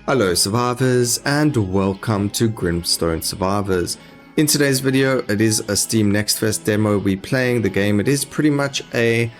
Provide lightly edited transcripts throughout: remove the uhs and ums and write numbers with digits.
Hello survivors and welcome to Grimstone Survivors. In today's video it is a Steam Next Fest demo. We're playing the game. It is pretty much a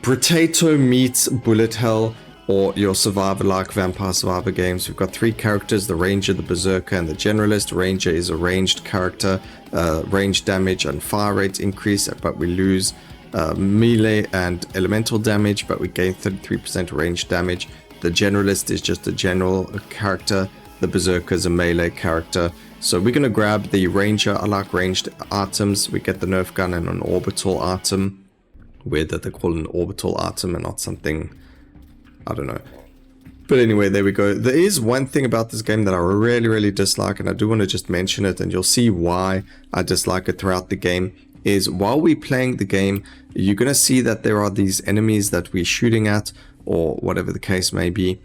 BROTATO meets bullet hell or your survivor like Vampire Survivor games. We've got three characters, the Ranger, the Berserker and the Generalist. Ranger is a ranged character, range damage and fire rate increase, but we lose melee and elemental damage, but we gain 33% range damage. The Generalist is just a general character. The Berserker is a melee character. So we're going to grab the Ranger. I like ranged items. We get the Nerf gun and an orbital item. Weird that they call it an orbital item and not something, I don't know. But anyway, there we go. There is one thing about this game that I really dislike, and I do want to just mention it, and you'll see why I dislike it throughout the game. Is while we're playing the game, you're going to see that there are these enemies that we're shooting at, or whatever the case may be,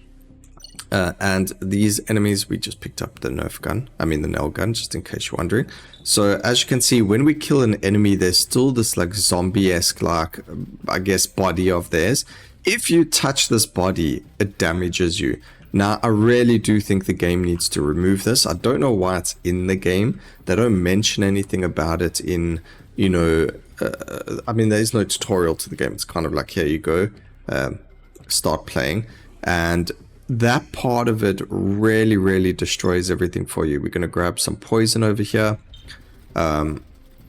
and these enemies, we just picked up the Nerf gun, the nail gun, just in case you're wondering. So as you can see, when we kill an enemy, there's still this like zombie-esque, like I guess, body of theirs. If you touch this body, it damages you. Now I really do think the game needs to remove this. I don't know why it's in the game. They don't mention anything about it in, you know, there's no tutorial to the game. It's kind of like, here you go, start playing, and that part of it really destroys everything for you. We're going to grab some poison over here,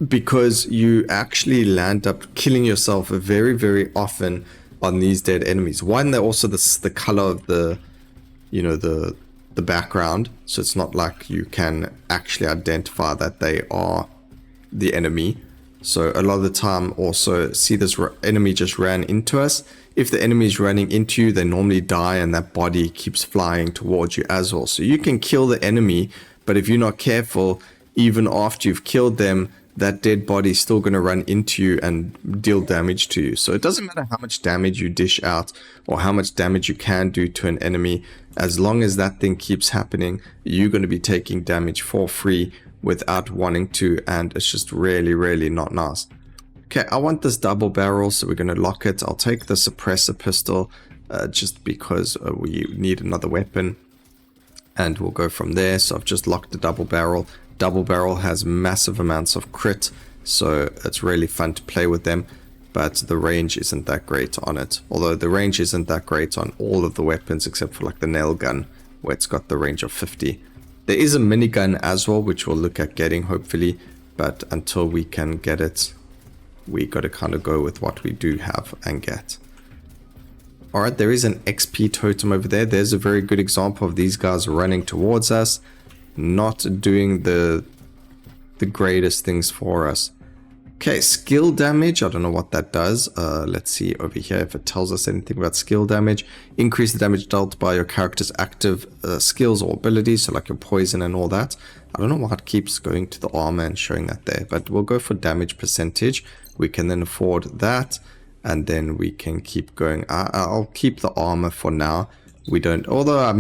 because you actually land up killing yourself very often on these dead enemies. One, they're also the color of the, you know, the background, so it's not like you can actually identify that they are the enemy. So a lot of the time, also see this enemy just ran into us. If the enemy is running into you, they normally die and that body keeps flying towards you as well. So you can kill the enemy, but if you're not careful, even after you've killed them, that dead body is still going to run into you and deal damage to you. So it doesn't matter how much damage you dish out or how much damage you can do to an enemy. As long as that thing keeps happening, you're going to be taking damage for free without wanting to, and it's just really not nice. Okay, I want this double barrel, so we're going to lock it. I'll take the suppressor pistol just because we need another weapon, and we'll go from there. So I've just locked the double barrel. Double barrel has massive amounts of crit, so it's really fun to play with them, but the range isn't that great on it. Although the range isn't that great on all of the weapons except for like the nail gun, where it's got the range of 50. There is a minigun as well, which we'll look at getting hopefully, but until we can get it, we got to kind of go with what we do have and get. Alright, there is an XP totem over there. There's a very good example of these guys running towards us, not doing the greatest things for us. Okay, skill damage, I don't know what that does. Let's see over here if it tells us anything about skill damage. Increase the damage dealt by your character's active skills or abilities, so like your poison and all that. I don't know why it keeps going to the armor and showing that there, but we'll go for damage percentage. We can then afford that, and then we can keep going. I'll keep the armor for now. We don't, although I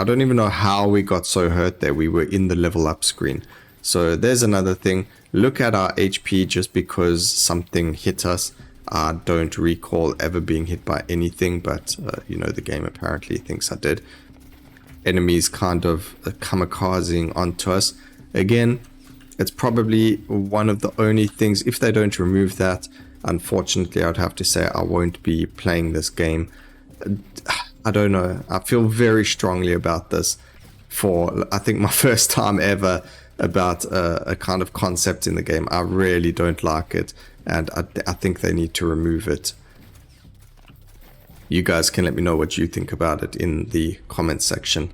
don't even know how we got so hurt there. We were in the level up screen. So there's another thing. Look at our HP. Just because something hit us, I don't recall ever being hit by anything, but you know, the game apparently thinks I did. Enemies kind of kamikazing onto us. Again, it's probably one of the only things, if they don't remove that, unfortunately I'd have to say I won't be playing this game. I don't know, I feel very strongly about this for, I think, my first time ever about a kind of concept in the game. I really don't like it, and I think they need to remove it. You guys can let me know what you think about it in the comments section.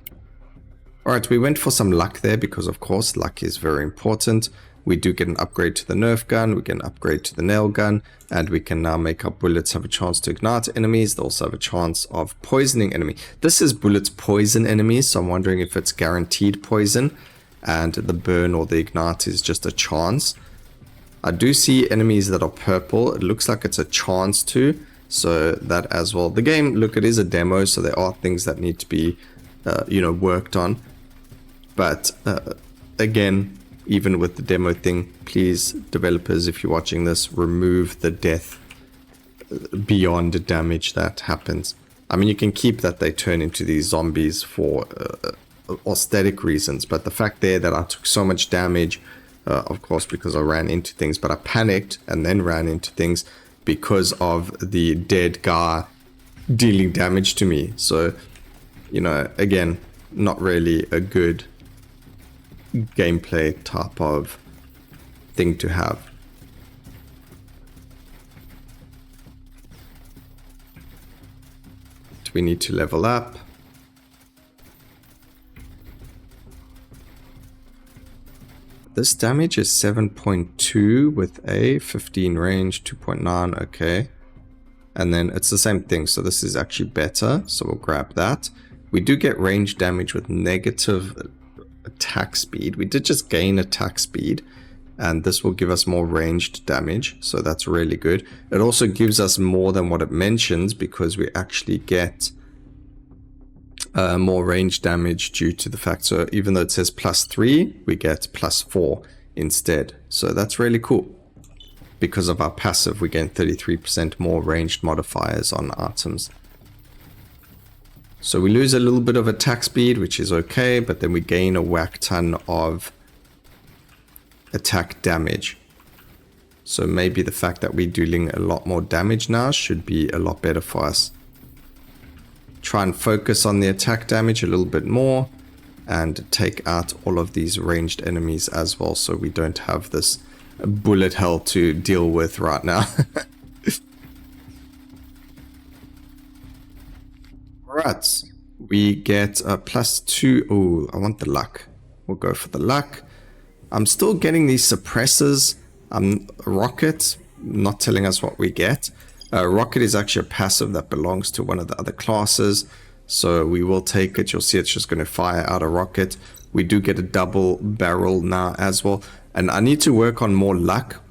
Alright, we went for some luck there because of course luck is very important. We do get an upgrade to the Nerf gun, we get an upgrade to the nail gun, and we can now make our bullets have a chance to ignite enemies. They also have a chance of poisoning enemy. This is bullets poison enemies, so I'm wondering if it's guaranteed poison, and the burn or the ignite is just a chance. I do see enemies that are purple. It looks like it's a chance to, so that as well. The game, look, it is a demo, so there are things that need to be, you know, worked on. But again, even with the demo thing, please, developers, if you're watching this, remove the death beyond the damage that happens. I mean, you can keep that they turn into these zombies for aesthetic reasons, but the fact there that I took so much damage, of course, because I ran into things, but I panicked and then ran into things because of the dead guy dealing damage to me. So, you know, again, not really a good gameplay type of thing to have. Do we need to level up? This damage is 7.2 with a 15 range, 2.9, okay. And then it's the same thing, so this is actually better, so we'll grab that. We do get range damage with negative attack speed. We did just gain attack speed, and this will give us more ranged damage, so that's really good. It also gives us more than what it mentions, because we actually get more range damage due to the fact, so even though it says +3, we get +4 instead. So that's really cool. Because of our passive, we gain 33% more ranged modifiers on items. So we lose a little bit of attack speed, which is okay, but then we gain a whack ton of attack damage. So maybe the fact that we're dealing a lot more damage now should be a lot better for us. Try and focus on the attack damage a little bit more and take out all of these ranged enemies as well, so we don't have this bullet hell to deal with right now. Alright, we get a +2. Oh, I want the luck. We'll go for the luck. I'm still getting these suppressors. Rocket, not telling us what we get. Rocket is actually a passive that belongs to one of the other classes, so we will take it. You'll see it's just going to fire out a rocket. We do get a double barrel now as well, and I need to work on more luck,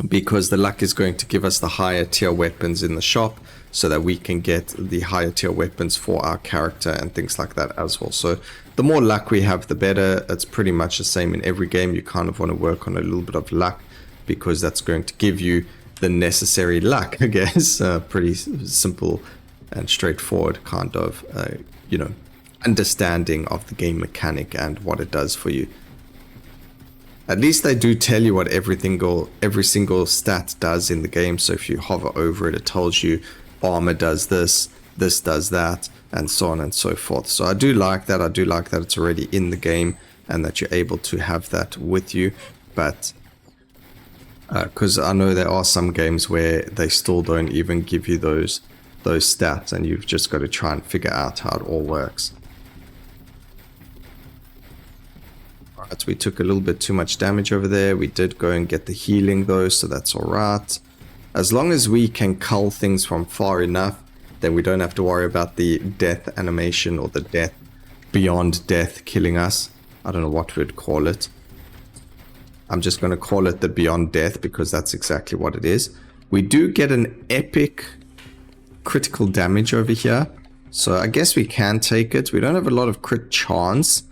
because the luck is going to give us the higher tier weapons in the shop, so that we can get the higher tier weapons for our character and things like that as well. So the more luck we have, the better. It's pretty much the same in every game. You kind of want to work on a little bit of luck, because that's going to give you the necessary luck, I guess. Pretty simple and straightforward kind of, you know, understanding of the game mechanic and what it does for you. At least they do tell you what every single stat does in the game. So if you hover over it, it tells you armor does this, this does that, and so on and so forth. So I do like that. I do like that it's already in the game and that you're able to have that with you. But because I know there are some games where they still don't even give you those stats, and you've just got to try and figure out how it all works. Alright, we took a little bit too much damage over there. We did go and get the healing though, so that's alright. As long as we can cull things from far enough, then we don't have to worry about the death animation or the death beyond death killing us. I don't know what we'd call it. I'm just going to call it the beyond death, because that's exactly what it is. We do get an epic critical damage over here, so I guess we can take it. We don't have a lot of crit chance,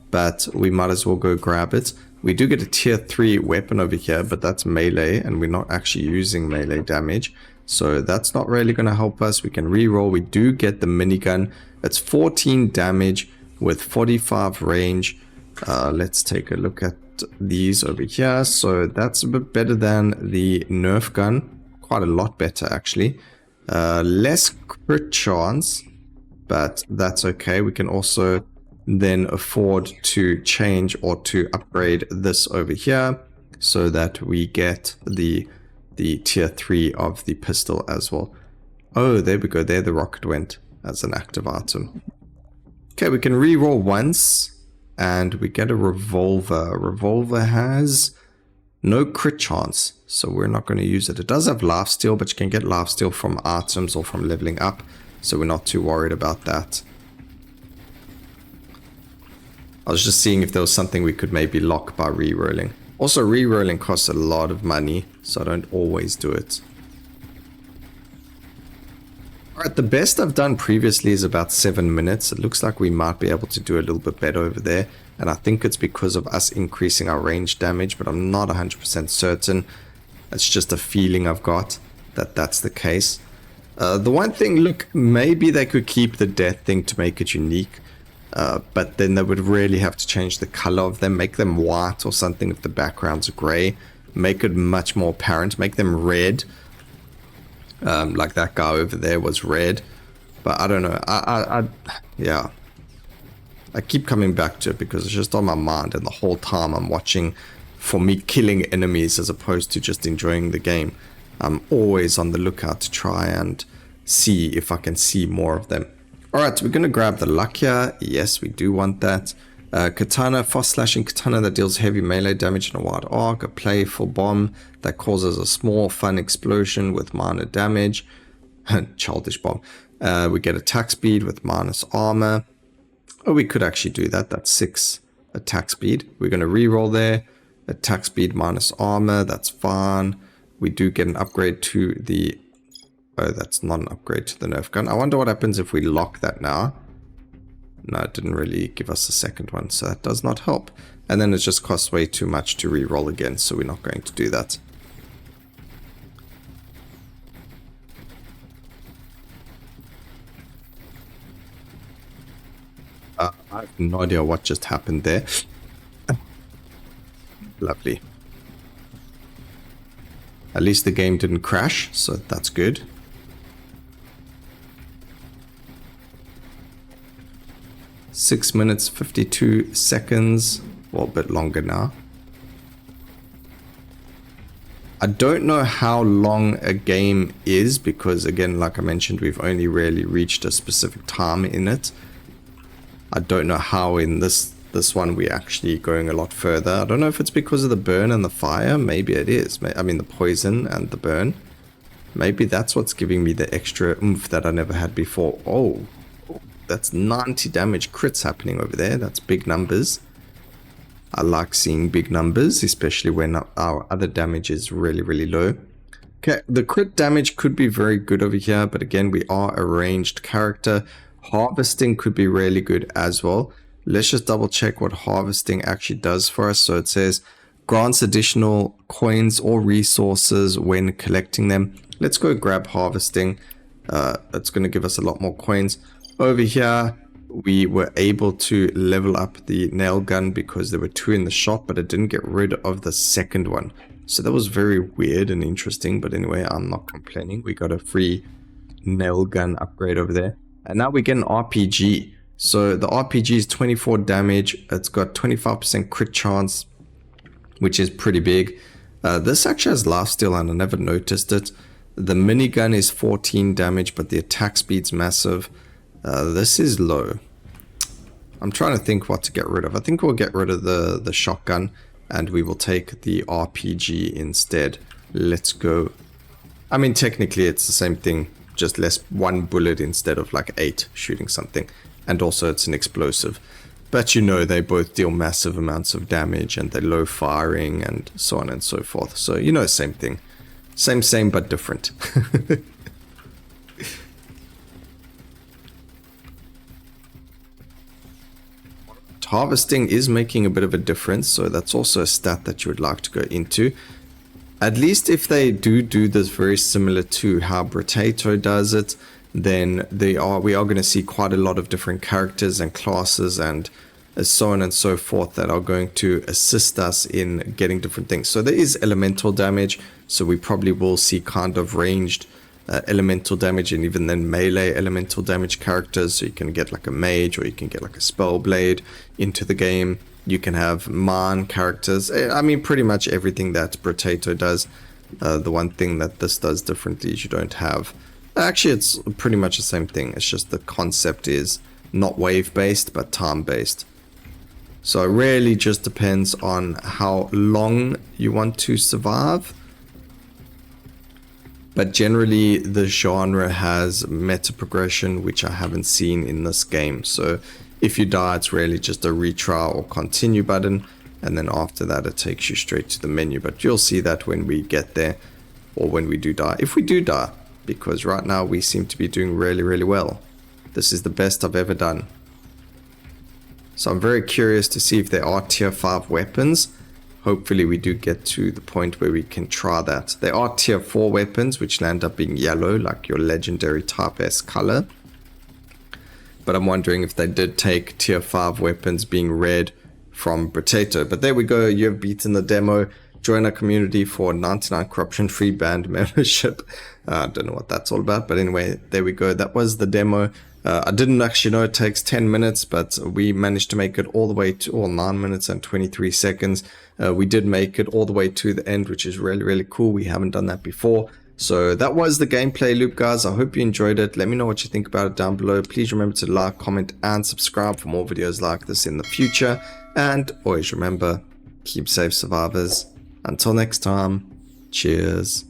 but we might as well go grab it. We do get a tier 3 weapon over here, but that's melee, and we're not actually using melee damage, so that's not really going to help us. We can reroll. We do get the minigun. It's 14 damage with 45 range. Let's take a look at these over here. So that's a bit better than the Nerf gun, quite a lot better actually. Less crit chance, but that's okay. We can also then afford to change or to upgrade this over here, so that we get the tier 3 of the pistol as well. Oh, there we go. There the rocket went as an active item. Okay, we can re-roll once. And we get a revolver. Revolver has no crit chance, so we're not going to use it. It does have lifesteal, but you can get lifesteal from items or from leveling up, so we're not too worried about that. I was just seeing if there was something we could maybe lock by re-rolling. Also, re-rolling costs a lot of money, so I don't always do it. Alright, the best I've done previously is about 7 minutes. It looks like we might be able to do a little bit better over there. And I think it's because of us increasing our range damage, but I'm not 100% certain. It's just a feeling I've got that that's the case. The one thing, look, maybe they could keep the death thing to make it unique. But then they would really have to change the color of them, make them white or something if the background's gray, make it much more apparent, make them red, like that guy over there was red. But I don't know, yeah, I keep coming back to it because it's just on my mind, and the whole time I'm watching for me killing enemies as opposed to just enjoying the game. I'm always on the lookout to try and see if I can see more of them. Alright, so we're going to grab the luck here. Yes, we do want that. Katana, fast slashing katana that deals heavy melee damage in a wide arc. A playful bomb that causes a small fun explosion with minor damage. Childish bomb. We get attack speed with minus armor. Oh, we could actually do that. That's 6 attack speed. We're going to reroll there. Attack speed minus armor. That's fine. We do get an upgrade to the... Oh, that's not an upgrade to the Nerf gun. I wonder what happens if we lock that now. No, it didn't really give us a second one, so that does not help. And then it just costs way too much to re-roll again, so we're not going to do that. I have no idea what just happened there. Lovely. At least the game didn't crash, so that's good. Six minutes, 52 seconds, well, a bit longer now. I don't know how long a game is because, again, like I mentioned, we've only really reached a specific time in it. I don't know how in this one we're actually going a lot further. I don't know if it's because of the burn and the fire. Maybe it is. I mean, the poison and the burn. Maybe that's what's giving me the extra oomph that I never had before. Oh. That's 90 damage crits happening over there. That's big numbers. I like seeing big numbers, especially when our other damage is really, really low. Okay, the crit damage could be very good over here, but again, we are a ranged character. Harvesting could be really good as well. Let's just double check what harvesting actually does for us. So it says, grants additional coins or resources when collecting them. Let's go grab harvesting. It's going to give us a lot more coins. Over here, we were able to level up the nail gun because there were 2 in the shop, but it didn't get rid of the second one. So that was very weird and interesting, but anyway, I'm not complaining. We got a free nail gun upgrade over there. And now we get an RPG. So the RPG is 24 damage. It's got 25% crit chance, which is pretty big. This actually has lifesteal and I never noticed it. The minigun is 14 damage, but the attack speed's massive. This is low. I'm trying to think what to get rid of. I think we'll get rid of the shotgun and we will take the RPG instead. Let's go. I mean, technically it's the same thing, just less 1 bullet instead of like 8 shooting something. And also it's an explosive. But you know, they both deal massive amounts of damage and they're low firing and so on and so forth. So, you know, same thing. Same, but different. Harvesting is making a bit of a difference, so that's also a stat that you would like to go into. At least if they do this very similar to how BROTATO does it, then we are going to see quite a lot of different characters and classes and so on and so forth that are going to assist us in getting different things. So there is elemental damage, so we probably will see kind of ranged elemental damage and even then melee elemental damage characters. So you can get like a mage or you can get like a spellblade into the game. You can have mine characters. I mean, pretty much everything that BROTATO does. The one thing that this does differently is you don't have... Actually, it's pretty much the same thing. It's just the concept is not wave-based, but time-based. So it really just depends on how long you want to survive. But generally, the genre has meta progression, which I haven't seen in this game. So if you die, it's really just a retry or continue button. And then after that, it takes you straight to the menu. But you'll see that when we get there or when we do die. If we do die, because right now we seem to be doing really, really well. This is the best I've ever done. So I'm very curious to see if there are tier 5 weapons. hopefully we do get to the point where we can try that. There are tier 4 weapons which land up being yellow, like your legendary type S color. But I'm wondering if they did take tier 5 weapons being red from BROTATO. But there we go, you have beaten the demo. Join our community for 99 corruption free band membership. I don't know what that's all about, but anyway, there we go. That was the demo. I didn't actually know it takes 10 minutes, but we managed to make it all the way to 9 minutes and 23 seconds. We did make it all the way to the end, which is really, really cool. We haven't done that before. So that was the gameplay loop, guys. I hope you enjoyed it. Let me know what you think about it down below. Please remember to like, comment, and subscribe for more videos like this in the future. And always remember, keep safe, survivors. Until next time, cheers.